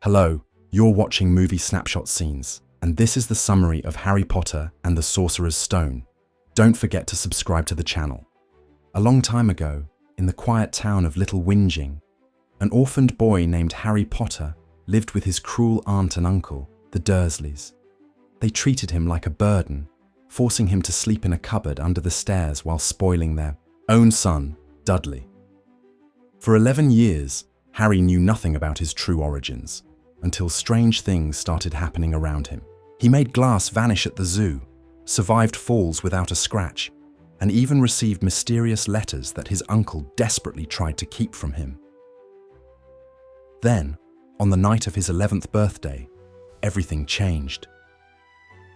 Hello, you're watching movie Snapshot scenes, and this is the summary of Harry Potter and the Sorcerer's Stone. Don't forget to subscribe to the channel. A long time ago, in the quiet town of Little Whinging, an orphaned boy named Harry Potter lived with his cruel aunt and uncle, the Dursleys. They treated him like a burden, forcing him to sleep in a cupboard under the stairs while spoiling their own son, Dudley. For 11 years, Harry knew nothing about his true origins, until strange things started happening around him. He made glass vanish at the zoo, survived falls without a scratch, and even received mysterious letters that his uncle desperately tried to keep from him. Then, on the night of his 11th birthday, everything changed.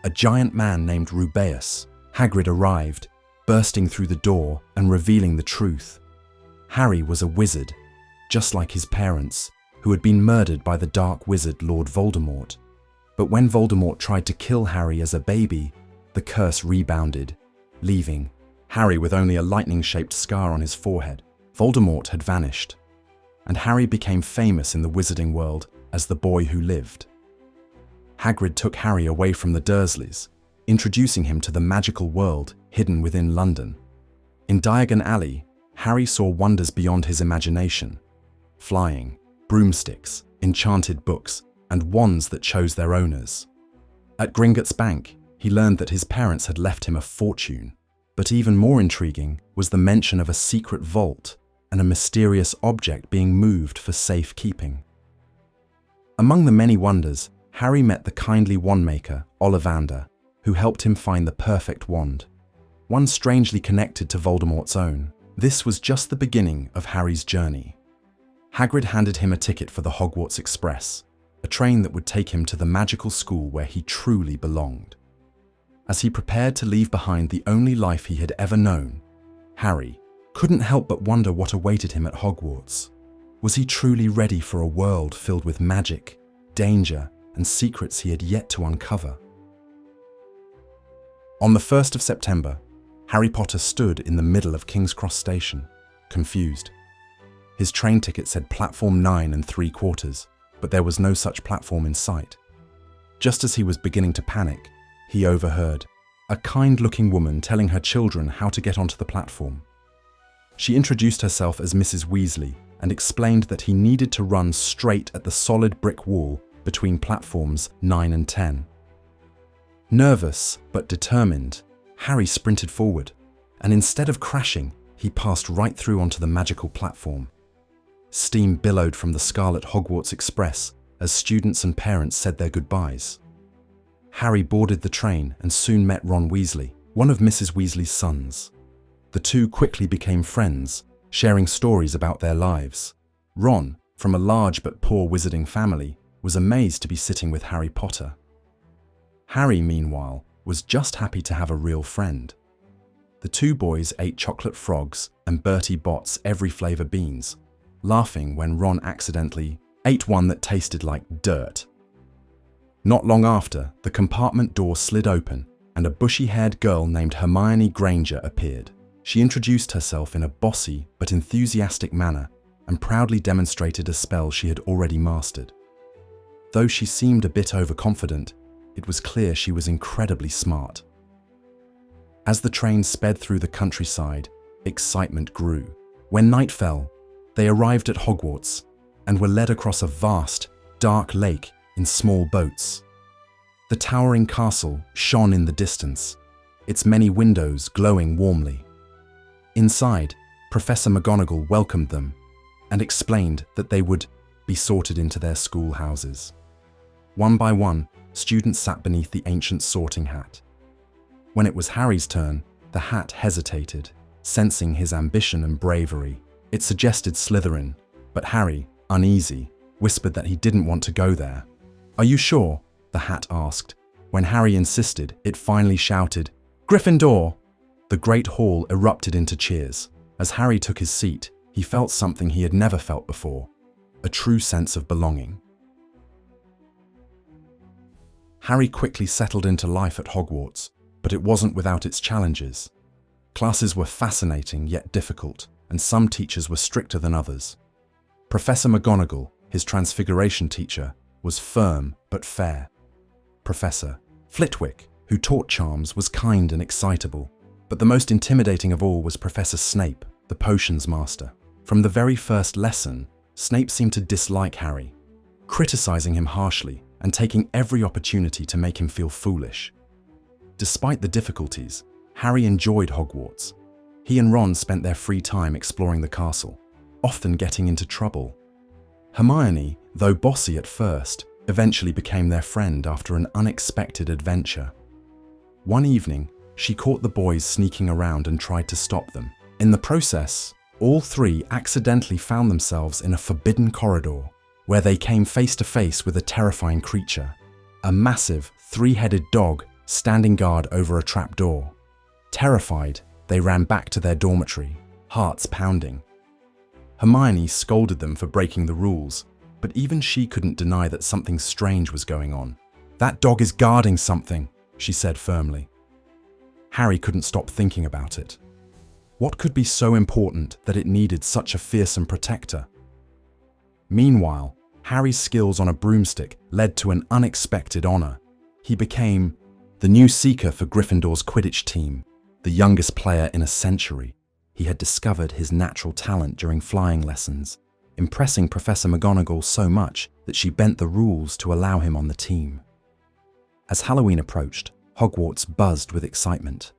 A giant man named Rubeus, Hagrid, arrived, bursting through the door and revealing the truth. Harry was a wizard, just like his parents, who had been murdered by the dark wizard Lord Voldemort. But when Voldemort tried to kill Harry as a baby, the curse rebounded, leaving Harry with only a lightning-shaped scar on his forehead. Voldemort had vanished, and Harry became famous in the wizarding world as the boy who lived. Hagrid took Harry away from the Dursleys, introducing him to the magical world hidden within London. In Diagon Alley, Harry saw wonders beyond his imagination: flying, broomsticks, enchanted books, and wands that chose their owners. At Gringotts Bank, he learned that his parents had left him a fortune. But even more intriguing was the mention of a secret vault and a mysterious object being moved for safekeeping. Among the many wonders, Harry met the kindly wandmaker, Ollivander, who helped him find the perfect wand, one strangely connected to Voldemort's own. This was just the beginning of Harry's journey. Hagrid handed him a ticket for the Hogwarts Express, a train that would take him to the magical school where he truly belonged. As he prepared to leave behind the only life he had ever known, Harry couldn't help but wonder what awaited him at Hogwarts. Was he truly ready for a world filled with magic, danger, and secrets he had yet to uncover? On the 1st of September, Harry Potter stood in the middle of King's Cross Station, confused. His train ticket said platform 9 3/4, but there was no such platform in sight. Just as he was beginning to panic, he overheard a kind-looking woman telling her children how to get onto the platform. She introduced herself as Mrs. Weasley and explained that he needed to run straight at the solid brick wall between platforms 9 and 10. Nervous but determined, Harry sprinted forward, and instead of crashing, he passed right through onto the magical platform. Steam billowed from the Scarlet Hogwarts Express as students and parents said their goodbyes. Harry boarded the train and soon met Ron Weasley, one of Mrs. Weasley's sons. The two quickly became friends, sharing stories about their lives. Ron, from a large but poor wizarding family, was amazed to be sitting with Harry Potter. Harry, meanwhile, was just happy to have a real friend. The two boys ate chocolate frogs and Bertie Bott's every flavour beans, laughing when Ron accidentally ate one that tasted like dirt. Not long after, the compartment door slid open and a bushy-haired girl named Hermione Granger appeared. She introduced herself in a bossy but enthusiastic manner and proudly demonstrated a spell she had already mastered. Though she seemed a bit overconfident, it was clear she was incredibly smart. As the train sped through the countryside, excitement grew. When night fell, they arrived at Hogwarts and were led across a vast, dark lake in small boats. The towering castle shone in the distance, its many windows glowing warmly. Inside, Professor McGonagall welcomed them and explained that they would be sorted into their schoolhouses. One by one, students sat beneath the ancient sorting hat. When it was Harry's turn, the hat hesitated, sensing his ambition and bravery. It suggested Slytherin, but Harry, uneasy, whispered that he didn't want to go there. "Are you sure?" the hat asked. When Harry insisted, it finally shouted, "Gryffindor!" The great hall erupted into cheers. As Harry took his seat, he felt something he had never felt before, a true sense of belonging. Harry quickly settled into life at Hogwarts, but it wasn't without its challenges. Classes were fascinating yet difficult, and some teachers were stricter than others. Professor McGonagall, his Transfiguration teacher, was firm but fair. Professor Flitwick, who taught charms, was kind and excitable, but the most intimidating of all was Professor Snape, the potions master. From the very first lesson, Snape seemed to dislike Harry, criticizing him harshly and taking every opportunity to make him feel foolish. Despite the difficulties, Harry enjoyed Hogwarts. He and Ron spent their free time exploring the castle, often getting into trouble. Hermione, though bossy at first, eventually became their friend after an unexpected adventure. One evening, she caught the boys sneaking around and tried to stop them. In the process, all three accidentally found themselves in a forbidden corridor, where they came face to face with a terrifying creature, a massive, three-headed dog standing guard over a trapdoor. Terrified, they ran back to their dormitory, hearts pounding. Hermione scolded them for breaking the rules, but even she couldn't deny that something strange was going on. "That dog is guarding something," she said firmly. Harry couldn't stop thinking about it. What could be so important that it needed such a fearsome protector? Meanwhile, Harry's skills on a broomstick led to an unexpected honor. He became the new seeker for Gryffindor's Quidditch team, the youngest player in a century. He had discovered his natural talent during flying lessons, impressing Professor McGonagall so much that she bent the rules to allow him on the team. As Halloween approached, Hogwarts buzzed with excitement.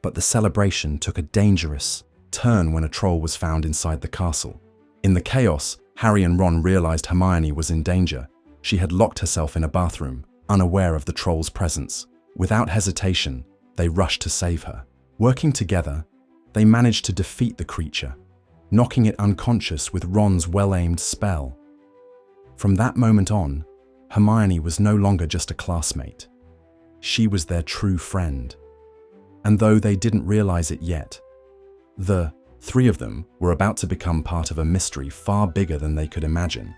But the celebration took a dangerous turn when a troll was found inside the castle. In the chaos, Harry and Ron realized Hermione was in danger. She had locked herself in a bathroom, unaware of the troll's presence. Without hesitation, they rushed to save her. Working together, they managed to defeat the creature, knocking it unconscious with Ron's well-aimed spell. From that moment on, Hermione was no longer just a classmate. She was their true friend. And though they didn't realize it yet, the three of them were about to become part of a mystery far bigger than they could imagine.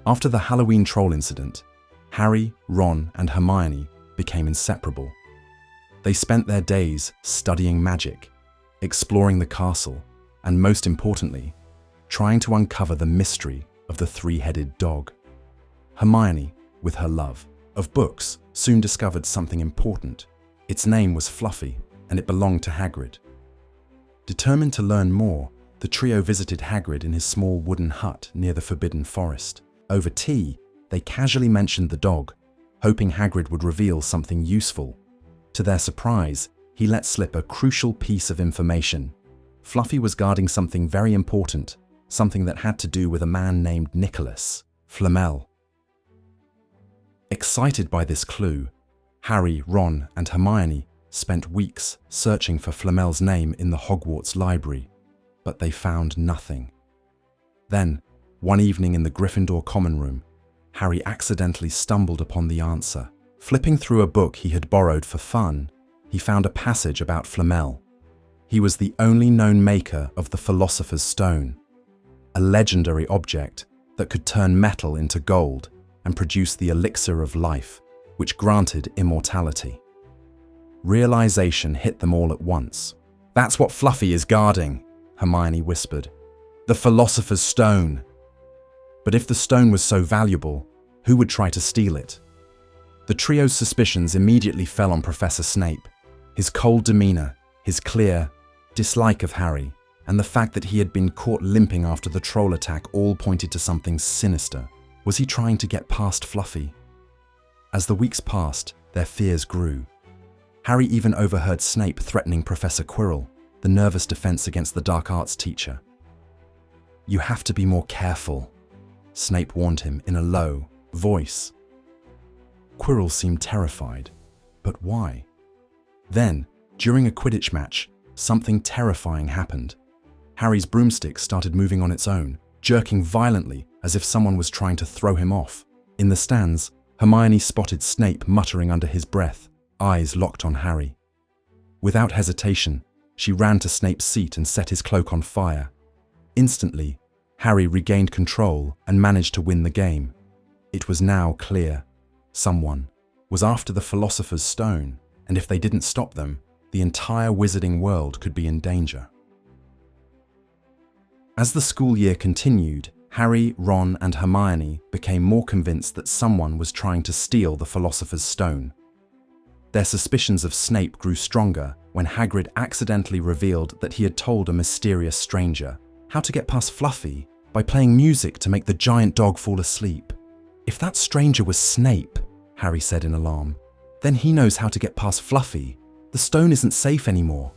After the Halloween troll incident, Harry, Ron, and Hermione became inseparable. They spent their days studying magic, exploring the castle, and most importantly, trying to uncover the mystery of the three-headed dog. Hermione, with her love of books, soon discovered something important. Its name was Fluffy, and it belonged to Hagrid. Determined to learn more, the trio visited Hagrid in his small wooden hut near the Forbidden Forest. Over tea, they casually mentioned the dog, hoping Hagrid would reveal something useful. To their surprise, he let slip a crucial piece of information. Fluffy was guarding something very important, something that had to do with a man named Nicholas Flamel. Excited by this clue, Harry, Ron, and Hermione spent weeks searching for Flamel's name in the Hogwarts library, but they found nothing. Then, one evening in the Gryffindor common room, Harry accidentally stumbled upon the answer. Flipping through a book he had borrowed for fun, he found a passage about Flamel. He was the only known maker of the Philosopher's Stone, a legendary object that could turn metal into gold and produce the elixir of life, which granted immortality. Realization hit them all at once. "That's what Fluffy is guarding," Hermione whispered. "The Philosopher's Stone." But if the stone was so valuable, who would try to steal it? The trio's suspicions immediately fell on Professor Snape. His cold demeanor, his clear dislike of Harry, and the fact that he had been caught limping after the troll attack all pointed to something sinister. Was he trying to get past Fluffy? As the weeks passed, their fears grew. Harry even overheard Snape threatening Professor Quirrell, the nervous defense against the dark arts teacher. "You have to be more careful," Snape warned him in a low voice. Quirrell seemed terrified, but why? Then, during a Quidditch match, something terrifying happened. Harry's broomstick started moving on its own, jerking violently as if someone was trying to throw him off. In the stands, Hermione spotted Snape muttering under his breath, eyes locked on Harry. Without hesitation, she ran to Snape's seat and set his cloak on fire. Instantly, Harry regained control and managed to win the game. It was now clear. Someone was after the Philosopher's Stone, and if they didn't stop them, the entire wizarding world could be in danger. As the school year continued, Harry, Ron, and Hermione became more convinced that someone was trying to steal the Philosopher's Stone. Their suspicions of Snape grew stronger when Hagrid accidentally revealed that he had told a mysterious stranger how to get past Fluffy by playing music to make the giant dog fall asleep. "If that stranger was Snape," Harry said in alarm, "then he knows how to get past Fluffy. The stone isn't safe anymore."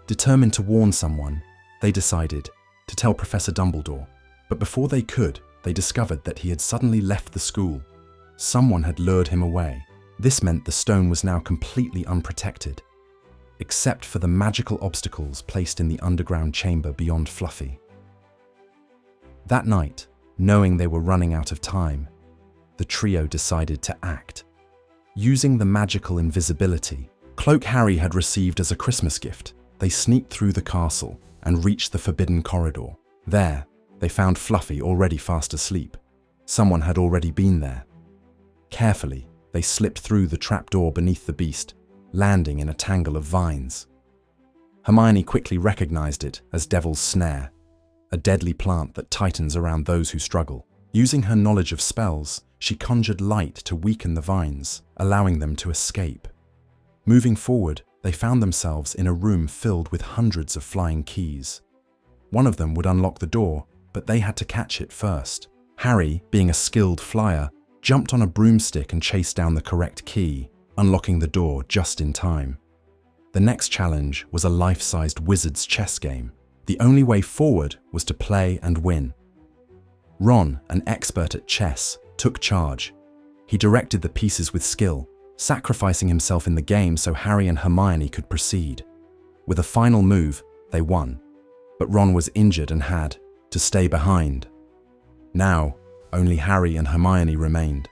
Determined to warn someone, they decided to tell Professor Dumbledore. But before they could, they discovered that he had suddenly left the school. Someone had lured him away. This meant the stone was now completely unprotected, except for the magical obstacles placed in the underground chamber beyond Fluffy. That night, knowing they were running out of time, the trio decided to act. Using the magical invisibility cloak Harry had received as a Christmas gift, they sneaked through the castle and reached the forbidden corridor. There, they found Fluffy already fast asleep. Someone had already been there. Carefully, they slipped through the trapdoor beneath the beast, landing in a tangle of vines. Hermione quickly recognized it as Devil's Snare, a deadly plant that tightens around those who struggle. Using her knowledge of spells, she conjured light to weaken the vines, allowing them to escape. Moving forward, they found themselves in a room filled with hundreds of flying keys. One of them would unlock the door, but they had to catch it first. Harry, being a skilled flyer, jumped on a broomstick and chased down the correct key, unlocking the door just in time. The next challenge was a life-sized wizard's chess game. The only way forward was to play and win. Ron, an expert at chess, took charge. He directed the pieces with skill, sacrificing himself in the game so Harry and Hermione could proceed. With a final move, they won. But Ron was injured and had to stay behind. Now, only Harry and Hermione remained.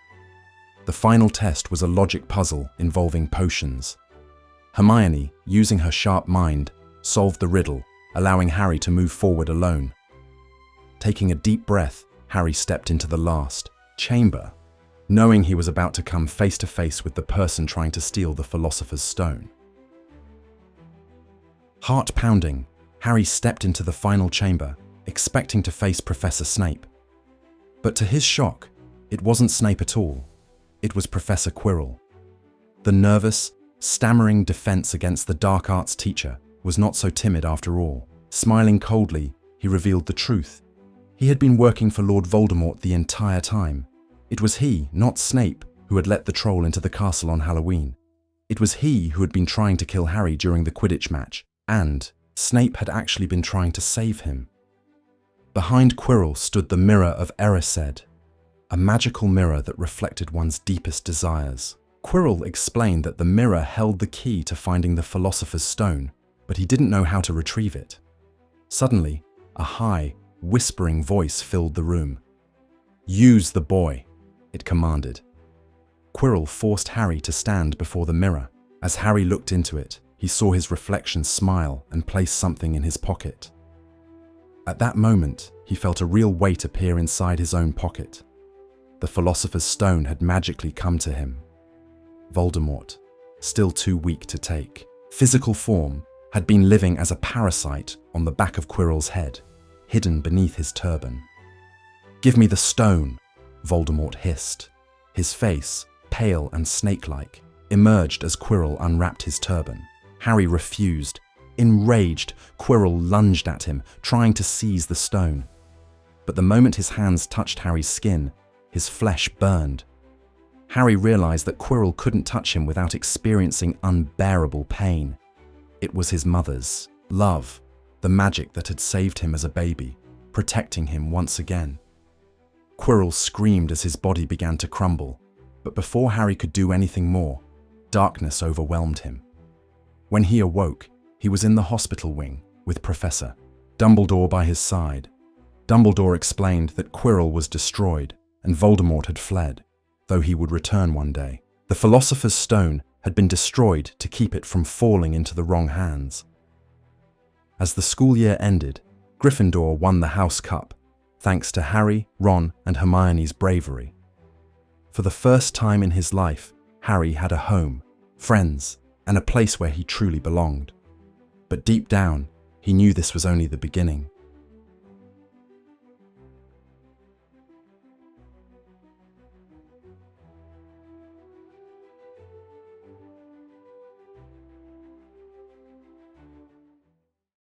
The final test was a logic puzzle involving potions. Hermione, using her sharp mind, solved the riddle, allowing Harry to move forward alone. Taking a deep breath, Harry stepped into the last chamber, knowing he was about to come face to face with the person trying to steal the Philosopher's Stone. Heart pounding, Harry stepped into the final chamber, expecting to face Professor Snape. But to his shock, it wasn't Snape at all. It was Professor Quirrell. The nervous, stammering defense against the dark arts teacher was not so timid after all. Smiling coldly, he revealed the truth. He had been working for Lord Voldemort the entire time. It was he, not Snape, who had let the troll into the castle on Halloween. It was he who had been trying to kill Harry during the Quidditch match, and Snape had actually been trying to save him. Behind Quirrell stood the Mirror of Erised, a magical mirror that reflected one's deepest desires. Quirrell explained that the mirror held the key to finding the Philosopher's Stone, but he didn't know how to retrieve it. Suddenly, a high, whispering voice filled the room. "Use the boy," it commanded. Quirrell forced Harry to stand before the mirror. As Harry looked into it, he saw his reflection smile and place something in his pocket. At that moment, he felt a real weight appear inside his own pocket. The Philosopher's Stone had magically come to him. Voldemort, still too weak to take physical form, had been living as a parasite on the back of Quirrell's head, hidden beneath his turban. "Give me the stone," Voldemort hissed. His face, pale and snake-like, emerged as Quirrell unwrapped his turban. Harry refused. Enraged, Quirrell lunged at him, trying to seize the stone. But the moment his hands touched Harry's skin, his flesh burned. Harry realized that Quirrell couldn't touch him without experiencing unbearable pain. It was his mother's love, the magic that had saved him as a baby, protecting him once again. Quirrell screamed as his body began to crumble, but before Harry could do anything more, darkness overwhelmed him. When he awoke, he was in the hospital wing with Professor Dumbledore by his side. Dumbledore explained that Quirrell was destroyed and Voldemort had fled, though he would return one day. The Philosopher's Stone had been destroyed to keep it from falling into the wrong hands. As the school year ended, Gryffindor won the House Cup, thanks to Harry, Ron, and Hermione's bravery. For the first time in his life, Harry had a home, friends, and a place where he truly belonged. But deep down, he knew this was only the beginning.